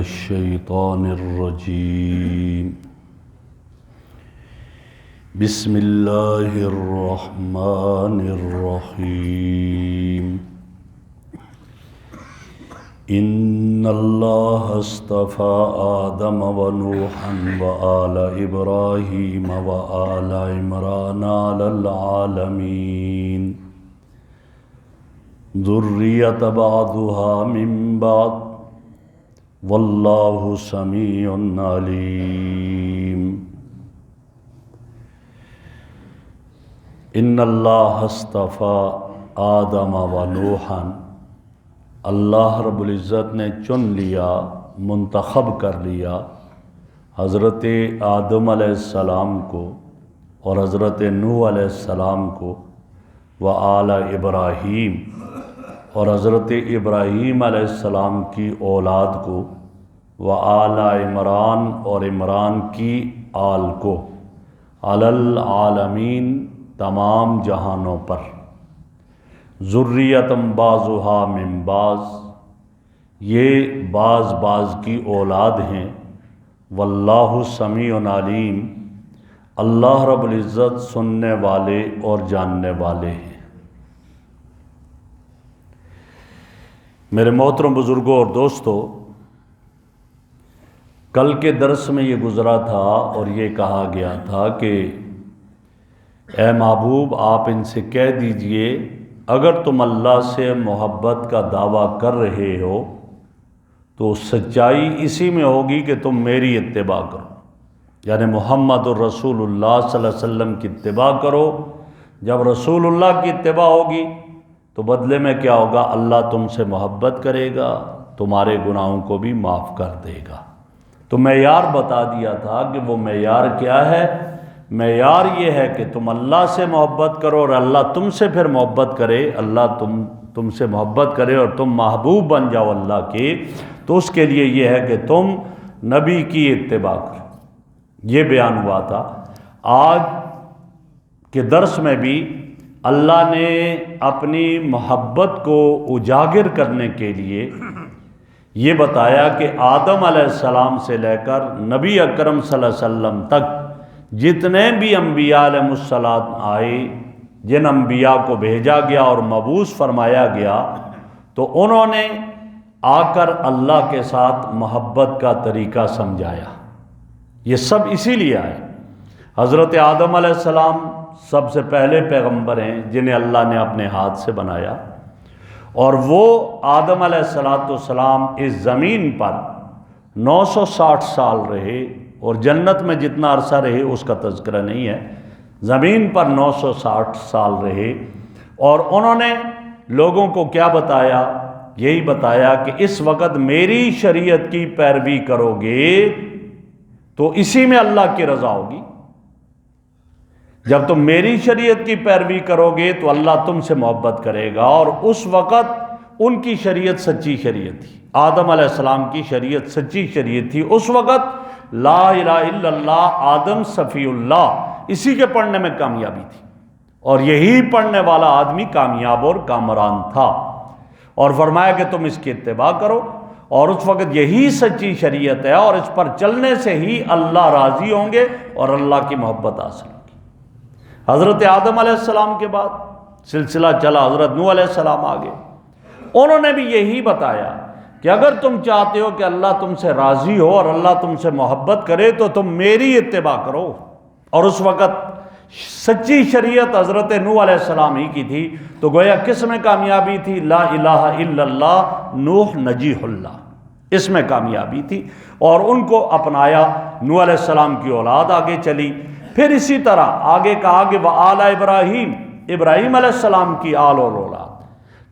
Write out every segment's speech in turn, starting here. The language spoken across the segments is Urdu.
الشيطان الرجيم بسم الله الرحمن الرحيم إن الله اصطفى آدم ونوحا وآل إبراهيم وآل عمران على العالمين ذرية بعضها من بعض واللہ سمیع علیم ان اللہ اصطفیٰ آدم و نوحا، اللہ رب العزت نے چن لیا، منتخب کر لیا حضرت آدم علیہ السلام کو اور حضرت نوح علیہ السلام کو و آل ابراہیم اور حضرت ابراہیم علیہ السلام کی اولاد کو و آل عمران اور عمران کی آل کو علی العالمین تمام جہانوں پر ذریۃ بعضھا من بعض، یہ بعض کی اولاد ہیں، واللہ سمیع علیم، اللہ رب العزت سننے والے اور جاننے والے ہیں۔ میرے محترم بزرگوں اور دوستو، کل کے درس میں یہ گزرا تھا اور یہ کہا گیا تھا کہ اے محبوب، آپ ان سے کہہ دیجئے اگر تم اللہ سے محبت کا دعویٰ کر رہے ہو تو سچائی اسی میں ہوگی کہ تم میری اتباع کرو، یعنی محمد الرسول اللہ صلی اللہ علیہ وسلم کی اتباع کرو۔ جب رسول اللہ کی اتباع ہوگی تو بدلے میں کیا ہوگا؟ اللہ تم سے محبت کرے گا، تمہارے گناہوں کو بھی معاف کر دے گا۔ تو معیار بتا دیا تھا کہ وہ معیار کیا ہے؟ معیار یہ ہے کہ تم اللہ سے محبت کرو اور اللہ تم سے پھر محبت کرے، اللہ تم سے محبت کرے اور تم محبوب بن جاؤ اللہ کے، تو اس کے لیے یہ ہے کہ تم نبی کی اتباع کرو۔ یہ بیان ہوا تھا۔ آج کے درس میں بھی اللہ نے اپنی محبت کو اجاگر کرنے کے لیے یہ بتایا کہ آدم علیہ السلام سے لے کر نبی اکرم صلی اللہ علیہ وسلم تک جتنے بھی انبیاء علیہ السلام آئے، جن انبیاء کو بھیجا گیا اور مبعوث فرمایا گیا، تو انہوں نے آ کر اللہ کے ساتھ محبت کا طریقہ سمجھایا۔ یہ سب اسی لیے آئے۔ حضرت آدم علیہ السلام سب سے پہلے پیغمبر ہیں جنہیں اللہ نے اپنے ہاتھ سے بنایا، اور وہ آدم علیہ السلام اس زمین پر 960 سال رہے، اور جنت میں جتنا عرصہ رہے اس کا تذکرہ نہیں ہے، زمین پر 960 سال رہے، اور انہوں نے لوگوں کو کیا بتایا؟ یہی بتایا کہ اس وقت میری شریعت کی پیروی کرو گے تو اسی میں اللہ کی رضا ہوگی۔ جب تم میری شریعت کی پیروی کرو گے تو اللہ تم سے محبت کرے گا، اور اس وقت ان کی شریعت سچی شریعت تھی، آدم علیہ السلام کی شریعت سچی شریعت تھی۔ اس وقت لا الہ الا اللہ، آدم صفی اللہ، اسی کے پڑھنے میں کامیابی تھی، اور یہی پڑھنے والا آدمی کامیاب اور کامران تھا، اور فرمایا کہ تم اس کی اتباع کرو، اور اس وقت یہی سچی شریعت ہے، اور اس پر چلنے سے ہی اللہ راضی ہوں گے اور اللہ کی محبت حاصل ہوگی۔ حضرت آدم علیہ السلام کے بعد سلسلہ چلا، حضرت نوح علیہ السلام آگے، انہوں نے بھی یہی بتایا کہ اگر تم چاہتے ہو کہ اللہ تم سے راضی ہو اور اللہ تم سے محبت کرے تو تم میری اتباع کرو، اور اس وقت سچی شریعت حضرت نوح علیہ السلام ہی کی تھی، تو گویا کس میں کامیابی تھی؟ لا الہ الا اللہ نوح نجیح اللہ، اس میں کامیابی تھی، اور ان کو اپنایا۔ نوح علیہ السلام کی اولاد آگے چلی، پھر اسی طرح آگے کہا کہ وآل ابراہیم، ابراہیم علیہ السلام کی آل اور اولاد،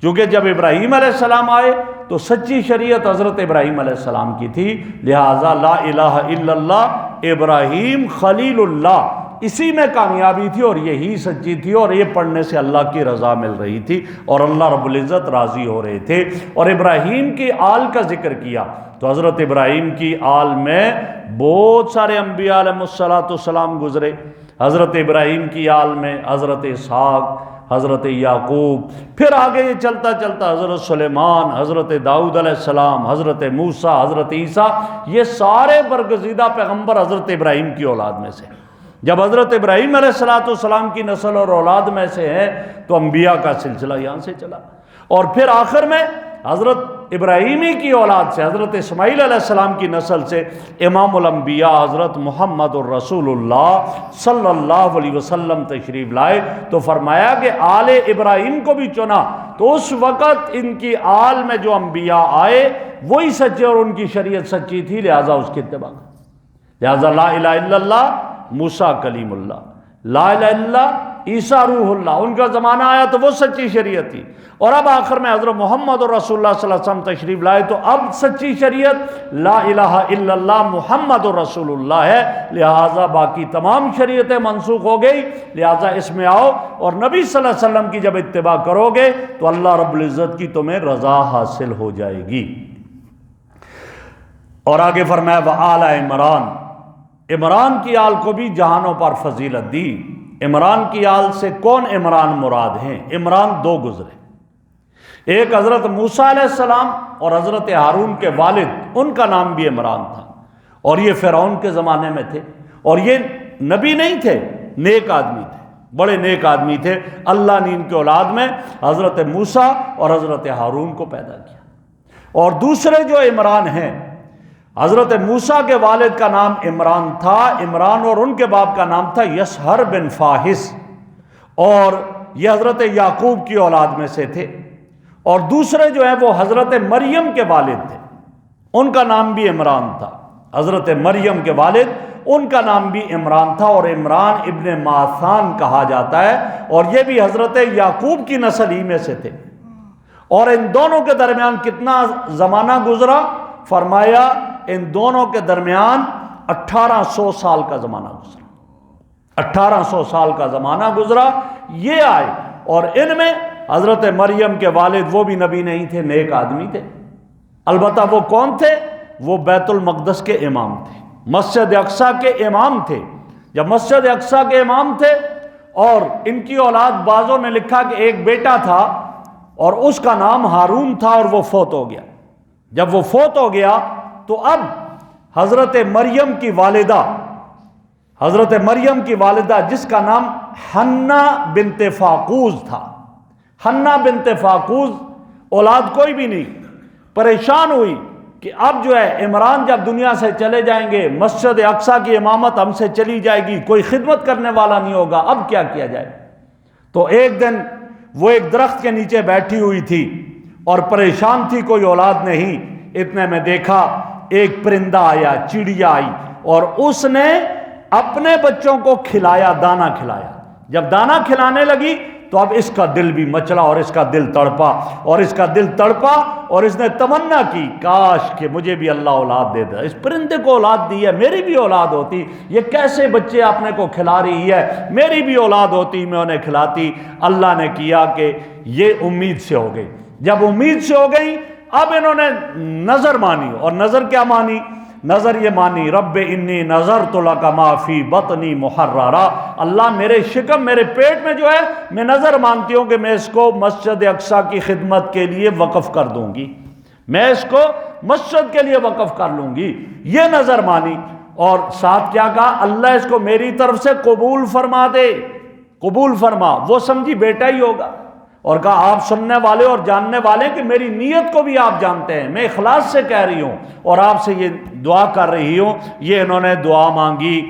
چونکہ جب ابراہیم علیہ السلام آئے تو سچی شریعت حضرت ابراہیم علیہ السلام کی تھی، لہٰذا لا الہ الا اللہ ابراہیم خلیل اللہ، اسی میں کامیابی تھی اور یہی سچی تھی، اور یہ پڑھنے سے اللہ کی رضا مل رہی تھی اور اللہ رب العزت راضی ہو رہے تھے۔ اور ابراہیم کی آل کا ذکر کیا تو حضرت ابراہیم کی آل میں بہت سارے انبیاء علیہ السلام گزرے۔ حضرت ابراہیم کی آل میں حضرت اسحاق، حضرت یعقوب، پھر آگے یہ چلتا چلتا حضرت سلیمان، حضرت داؤد علیہ السلام، حضرت موسیٰ، حضرت عیسیٰ، یہ سارے برگزیدہ پیغمبر حضرت ابراہیم کی اولاد میں سے۔ جب حضرت ابراہیم علیہ السلام کی نسل اور اولاد میں سے ہیں تو انبیاء کا سلسلہ یہاں سے چلا، اور پھر آخر میں حضرت ابراہیمی کی اولاد سے، حضرت اسماعیل علیہ السلام کی نسل سے امام الانبیاء حضرت محمد الرسول اللہ صلی اللہ علیہ وسلم تشریف لائے، تو فرمایا کہ آل ابراہیم کو بھی چنا، تو اس وقت ان کی آل میں جو انبیاء آئے وہی سچے اور ان کی شریعت سچی تھی، لہٰذا اس کی اتباع، لہٰذا لا الہ الا اللہ موسیٰ کلیم اللہ، لا الہ الا اللہ عیسیٰ روح اللہ، ان کا زمانہ آیا تو وہ سچی شریعت تھی، اور اب آخر میں حضرت محمد رسول اللہ صلی اللہ علیہ وسلم تشریف لائے تو اب سچی شریعت لا الہ الا اللہ محمد رسول اللہ ہے، لہٰذا باقی تمام شریعتیں منسوخ ہو گئی، لہٰذا اس میں آؤ اور نبی صلی اللہ علیہ وسلم کی جب اتباع کرو گے تو اللہ رب العزت کی تمہیں رضا حاصل ہو جائے گی۔ اور آگے فرمایا وآل عمران، عمران کی آل کو بھی جہانوں پر فضیلت دی۔ عمران کی آل سے کون عمران مراد ہیں؟ عمران دو گزرے، ایک حضرت موسیٰ علیہ السلام اور حضرت ہارون کے والد، ان کا نام بھی عمران تھا، اور یہ فرعون کے زمانے میں تھے، اور یہ نبی نہیں تھے، نیک آدمی تھے، بڑے نیک آدمی تھے، اللہ نے ان کے اولاد میں حضرت موسیٰ اور حضرت ہارون کو پیدا کیا۔ اور دوسرے جو عمران ہیں، حضرت موسیٰ کے والد کا نام عمران تھا، عمران، اور ان کے باپ کا نام تھا یسہر بن فاحس، اور یہ حضرت یعقوب کی اولاد میں سے تھے۔ اور دوسرے جو ہیں وہ حضرت مریم کے والد تھے، ان کا نام بھی عمران تھا، حضرت مریم کے والد، ان کا نام بھی عمران تھا، اور عمران ابن ماثان کہا جاتا ہے، اور یہ بھی حضرت یعقوب کی نسل ہی میں سے تھے۔ اور ان دونوں کے درمیان کتنا زمانہ گزرا؟ فرمایا ان دونوں کے درمیان 1800 سال کا زمانہ گزرا، 1800 سال کا زمانہ گزرا، یہ آئے، اور ان میں حضرت مریم کے والد وہ بھی نبی نہیں تھے، نیک آدمی تھے، البتہ وہ کون تھے؟ وہ بیت المقدس کے امام تھے، مسجد اقصیٰ کے امام تھے۔ جب مسجد اقصیٰ کے امام تھے، اور ان کی اولاد، بعضوں نے لکھا کہ ایک بیٹا تھا اور اس کا نام ہارون تھا، اور وہ فوت ہو گیا۔ جب وہ فوت ہو گیا تو اب حضرت مریم کی والدہ، حضرت مریم کی والدہ جس کا نام حنہ بنت فاقوز تھا، حنہ بنت فاقوز، اولاد کوئی بھی نہیں، پریشان ہوئی کہ اب جو ہے عمران جب دنیا سے چلے جائیں گے، مسجد اقصیٰ کی امامت ہم سے چلی جائے گی، کوئی خدمت کرنے والا نہیں ہوگا، اب کیا کیا جائے؟ تو ایک دن وہ ایک درخت کے نیچے بیٹھی ہوئی تھی اور پریشان تھی، کوئی اولاد نہیں، اتنے میں دیکھا ایک پرندہ آیا، چڑیا آئی، اور اس نے اپنے بچوں کو کھلایا، دانا کھلایا۔ جب دانا کھلانے لگی تو اب اس کا دل بھی مچلا، اور اس کا دل تڑپا، اور اس کا دل تڑپا، اور اس نے تمنا کی کاش کہ مجھے بھی اللہ اولاد دے دے، اس پرندے کو اولاد دی ہے، میری بھی اولاد ہوتی، یہ کیسے بچے اپنے کو کھلا رہی ہے، میری بھی اولاد ہوتی، میں انہیں کھلاتی۔ اللہ نے کیا کہ یہ امید سے ہو گئی۔ جب امید سے ہو گئی، اب انہوں نے نظر مانی، اور نظر کیا مانی؟ نظر یہ مانی رب انی نظرت لک ما فی بطنی محررا، اللہ میرے شکم، میرے پیٹ میں جو ہے، میں نظر مانتی ہوں کہ میں اس کو مسجد اقصیٰ کی خدمت کے لیے وقف کر دوں گی، میں اس کو مسجد کے لیے وقف کر لوں گی، یہ نظر مانی۔ اور ساتھ کیا کہا؟ اللہ اس کو میری طرف سے قبول فرما دے، قبول فرما، وہ سمجھی بیٹا ہی ہوگا، اور کہا آپ سننے والے اور جاننے والے کہ میری نیت کو بھی آپ جانتے ہیں، میں اخلاص سے کہہ رہی ہوں اور آپ سے یہ دعا کر رہی ہوں۔ یہ انہوں نے دعا مانگی،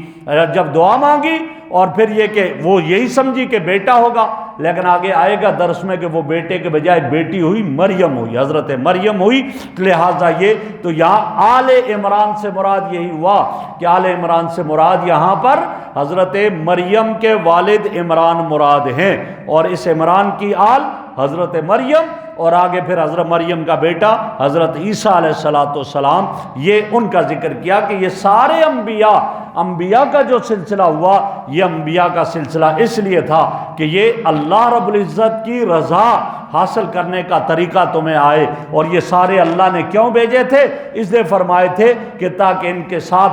جب دعا مانگی اور پھر یہ کہ وہ یہی سمجھی کہ بیٹا ہوگا، لیکن آگے آئے گا درس میں کہ وہ بیٹے کے بجائے بیٹی ہوئی، مریم ہوئی، حضرت مریم ہوئی، لہٰذا یہ تو یہاں آل عمران سے مراد یہی ہوا کہ آل عمران سے مراد یہاں پر حضرت مریم کے والد عمران مراد ہیں، اور اس عمران کی آل حضرت مریم، اور آگے پھر حضرت مریم کا بیٹا حضرت عیسیٰ علیہ السلام، یہ ان کا ذکر کیا کہ یہ سارے انبیاء کا جو سلسلہ ہوا، یہ انبیاء کا سلسلہ اس لیے تھا کہ یہ اللہ رب العزت کی رضا حاصل کرنے کا طریقہ تمہیں آئے۔ اور یہ سارے اللہ نے کیوں بھیجے تھے؟ اس لیے فرمائے تھے کہ تاکہ ان کے ساتھ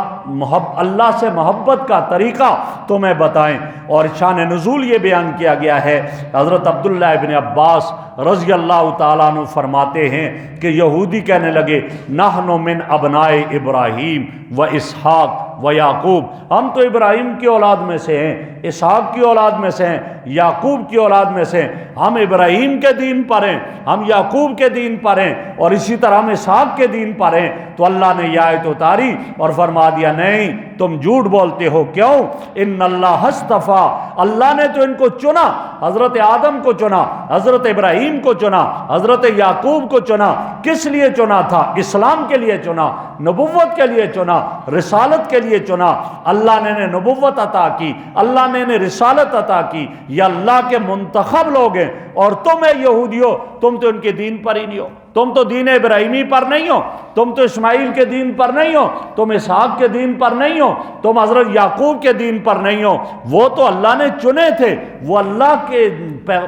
اللہ سے محبت کا طریقہ تمہیں بتائیں۔ اور شان نزول یہ بیان کیا گیا ہے، حضرت عبداللہ ابن عباس رضی اللہ تعالیٰ عنہ فرماتے ہیں کہ یہودی کہنے لگے نحن من ابنائے ابراہیم و اسحاق و یعقوب، ہم تو ابراہیم کی اولاد میں سے ہیں، اسحاق کی اولاد میں سے ہیں، یعقوب کی اولاد میں سے ہیں، ہم ابراہیم کے دین پر ہیں، ہم یعقوب کے دین پر ہیں، اور اسی طرح ہم اسحاق کے دین پر ہیں۔ تو اللہ نے یہ آیت اتاری اور فرما دیا نہیں تم جھوٹ بولتے ہو، کیوں؟ ان اللہ اصطفیٰ، اللہ نے تو ان کو چنا، حضرت آدم کو چنا، حضرت ابراہیم کو چنا، حضرت یعقوب کو چنا۔ کس لیے چنا تھا؟ اسلام کے لیے چنا، نبوت کے لیے چنا، رسالت کے لیے چنا۔ اللہ نے نبوت عطا کی، اللہ نے رسالت عطا کی، یہ اللہ کے منتخب لوگ ہیں۔ اور تم یہودیو، تم تو ان کے دین پر ہی نہیں ہو، تم تو دین ابراہیمی پر نہیں ہو، تم تو اسماعیل کے دین پر نہیں ہو، تم اسحاق کے دین پر نہیں ہو، تم حضرت یعقوب کے دین پر نہیں ہو۔ وہ تو اللہ نے چنے تھے، وہ اللہ کے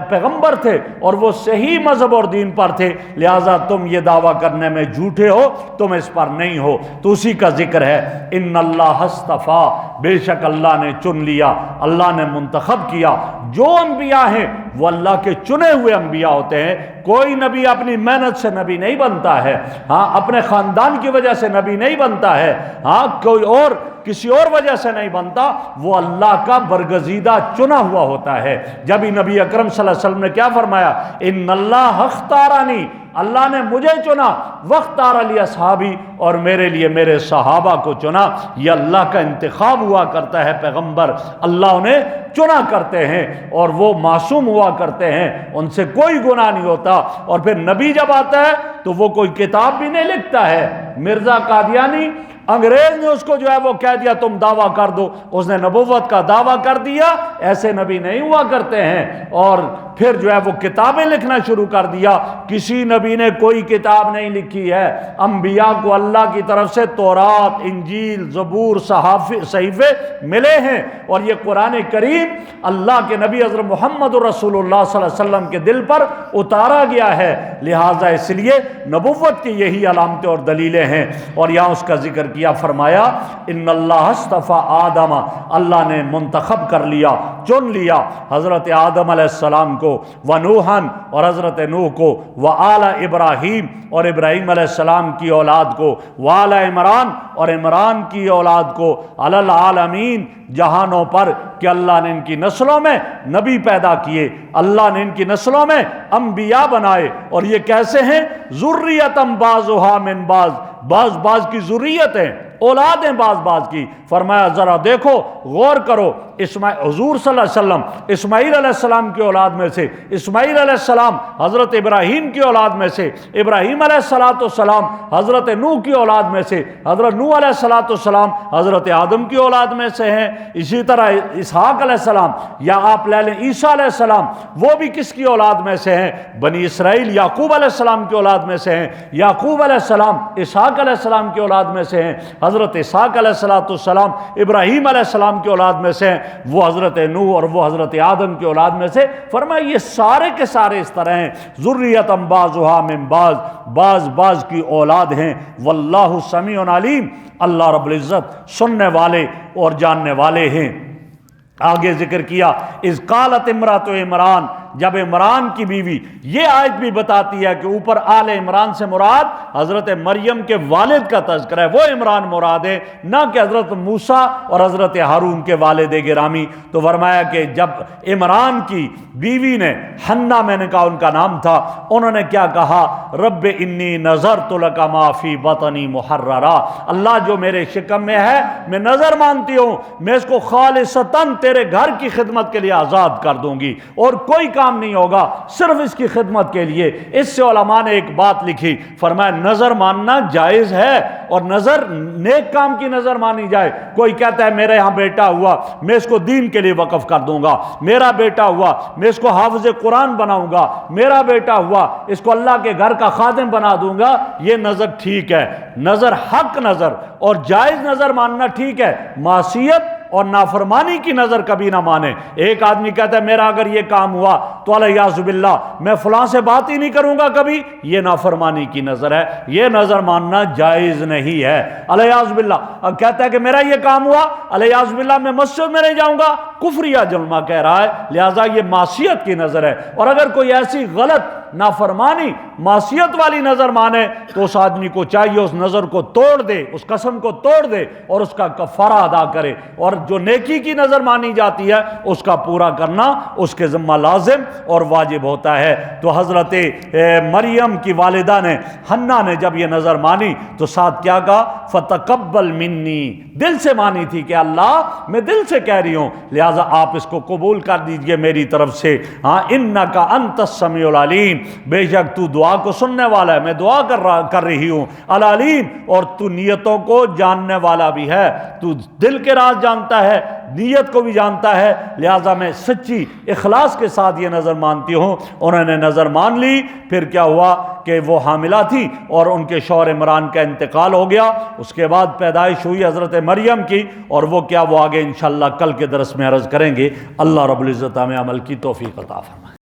پیغمبر تھے اور وہ صحیح مذہب اور دین پر تھے، لہٰذا تم یہ دعویٰ کرنے میں جھوٹے ہو، تم اس پر نہیں ہو۔ تو اسی کا ذکر ہے ان اللہ اصطفیٰ، بے شک اللہ نے چن لیا، اللہ نے منتخب کیا۔ جو انبیاء ہیں وہ اللہ کے چنے ہوئے انبیاء ہوتے ہیں۔ کوئی نبی اپنی محنت سے نبی نہیں بنتا ہے، ہاں اپنے خاندان کی وجہ سے نبی نہیں بنتا ہے، ہاں کوئی اور کسی اور وجہ سے نہیں بنتا، وہ اللہ کا برگزیدہ چنا ہوا ہوتا ہے۔ جب ہی نبی اکرم صلی اللہ علیہ وسلم نے کیا فرمایا؟ ان اللہ اختارانی، اللہ نے مجھے چنا، واختار علی اصحابی، اور میرے لیے میرے صحابہ کو چنا۔ یہ اللہ کا انتخاب ہوا کرتا ہے، پیغمبر اللہ انہیں چنا کرتے ہیں اور وہ معصوم ہوا کرتے ہیں، ان سے کوئی گناہ نہیں ہوتا۔ اور پھر نبی جب آتا ہے تو وہ کوئی کتاب بھی نہیں لکھتا ہے۔ مرزا قادیانی انگریز نے اس کو جو ہے وہ کہہ دیا تم دعویٰ کر دو، اس نے نبوت کا دعویٰ کر دیا، ایسے نبی نہیں ہوا کرتے ہیں۔ اور پھر جو ہے وہ کتابیں لکھنا شروع کر دیا۔ کسی نبی نے کوئی کتاب نہیں لکھی ہے، انبیاء کو اللہ کی طرف سے تورات، انجیل، زبور، صحیفے ملے ہیں، اور یہ قرآن کریم اللہ کے نبی حضرت محمد رسول اللہ صلی اللہ علیہ وسلم کے دل پر اتارا گیا ہے، لہٰذا اس لیے نبوت کی یہی علامتیں اور دلیلیں ہیں۔ اور یہاں اس کا ذکر کیا، فرمایا ان اللہ اصطفیٰ آدم، اللہ نے منتخب کر لیا، چن لیا حضرت آدم علیہ السلام کو، ونوحن، اور حضرت نوح کو، وآل ابراہیم، اور ابراہیم علیہ السلام کی اولاد کو، وآل عمران، اور عمران کی اولاد کو، علی العالمین، جہانوں پر، کہ اللہ نے ان کی نسلوں میں نبی پیدا کیے، اللہ نے ان کی نسلوں میں انبیاء بنائے۔ اور یہ کیسے ہیں؟ ذریۃ بعضھا من بعض، بعض کی ذریت ہیں، اولاد ہیں بعض کی۔ فرمایا ذرا دیکھو، غور کرو، حضور صلی اللہ علیہ وسلم اسماعیل علیہ السلام کی اولاد میں سے، اسماعیل علیہ السلام حضرت ابراہیم کی اولاد میں سے، ابراہیم علیہ السلام حضرت نوح کی اولاد میں سے، حضرت نوح علیہ السلام حضرت آدم کی اولاد میں سے ہیں۔ اسی طرح اسحاق علیہ السلام، یا آپ لے لیں عیسیٰ علیہ السلام، وہ بھی کس کی اولاد میں سے ہیں؟ بنی اسرائیل یعقوب علیہ السلام کی اولاد میں سے ہیں۔ یعقوب علیہ السلام اسحاق علیہ السلام کی اولاد میں سے ہیں، حضرت اسحاق علیہ السلام ابراہیم علیہ السلام کی اولاد میں سے ہیں، وہ حضرت نوح اور وہ حضرت آدم کی اولاد میں سے۔ فرمایا یہ سارے کے سارے اس طرح ہیں، ذریۃ بعضھا من بعض کی اولاد ہیں۔ واللہ سمیع علیم، اللہ رب العزت سننے والے اور جاننے والے ہیں۔ آگے ذکر کیا، اذ قالت امرأۃ عمران، جب عمران کی بیوی، یہ آیت بھی بتاتی ہے کہ اوپر آل عمران سے مراد حضرت مریم کے والد کا تذکرہ ہے، وہ عمران مراد ہے، نہ کہ حضرت موسیٰ اور حضرت ہارون کے والد گرامی۔ تو فرمایا کہ جب عمران کی بیوی نے، حنا میں نے کہا ان کا نام تھا، انہوں نے کیا کہا؟ رب انی نذرت لک ما فی بطنی محررا، اللہ جو میرے شکم میں ہے میں نظر مانتی ہوں، میں اس کو خالصتاً تیرے گھر کی خدمت کے لیے آزاد کر دوں گی، اور کوئی کام نہیں ہوگا، صرف اس کی خدمت کے لیے۔ اس سے علماء نے ایک بات لکھی، فرمایا نظر ماننا جائز ہے، اور نظر نیک کام کی نظر مانی جائے۔ کوئی کہتا ہے میرے ہاں بیٹا ہوا، میں اس کو دین کے لیے وقف کر دوں گا، میرا بیٹا ہوا میں اس کو حافظ قرآن بناؤں گا، میرا بیٹا ہوا اس کو اللہ کے گھر کا خادم بنا دوں گا، یہ نظر ٹھیک ہے، نظر حق نظر اور جائز نظر ماننا ٹھیک ہے۔ معصیت اور نافرمانی کی نظر کبھی نہ مانے۔ ایک آدمی کہتا ہے میرا اگر یہ کام ہوا تو الیاذ باللہ میں فلاں سے بات ہی نہیں کروں گا کبھی، یہ نافرمانی کی نظر ہے، یہ نظر ماننا جائز نہیں ہے۔ الیاذ باللہ اب کہتا ہے کہ میرا یہ کام ہوا، الیاذ باللہ میں مسجد میں نہیں جاؤں گا، کفریہ جلمہ کہہ رہا ہے، لہٰذا یہ معصیت کی نظر ہے۔ اور اگر کوئی ایسی غلط نافرمانی معصیت والی نظر مانے تو اس آدمی کو چاہیے اس نظر کو توڑ دے، اس قسم کو توڑ دے اور اس کا کفارہ ادا کرے، اور جو نیکی کی نظر مانی جاتی ہے اس کا پورا کرنا اس کے ذمہ لازم اور واجب ہوتا ہے۔ تو حضرت مریم کی والدہ نے، حنا نے جب یہ نظر مانی تو ساتھ کیا کہا؟ فتقبل منی، دل سے مانی تھی کہ اللہ میں دل سے کہہ رہی ہوں، لہٰذا آپ اس کو قبول کر دیجئے میری طرف سے۔ ہاں انک انت السمیع العلیم، بے شک تو دعا کو سننے والا ہے، میں دعا کر رہی ہوں، العلیم، اور تو نیتوں کو جاننے والا بھی ہے، تو دل کے راز جانتا ہے، نیت کو بھی جانتا ہے، لہٰذا میں سچی اخلاص کے ساتھ یہ نظر مانتی ہوں۔ انہوں نے نظر مان لی، پھر کیا ہوا کہ وہ حاملہ تھی اور ان کے شوہر عمران کا انتقال ہو گیا، اس کے بعد پیدائش ہوئی حضرت مریم کی، اور وہ کیا وہ آگے انشاءاللہ کل کے درس میں عرض کریں گے۔ اللہ رب العزت ہمیں عمل کی توفیق عطا فرمائے۔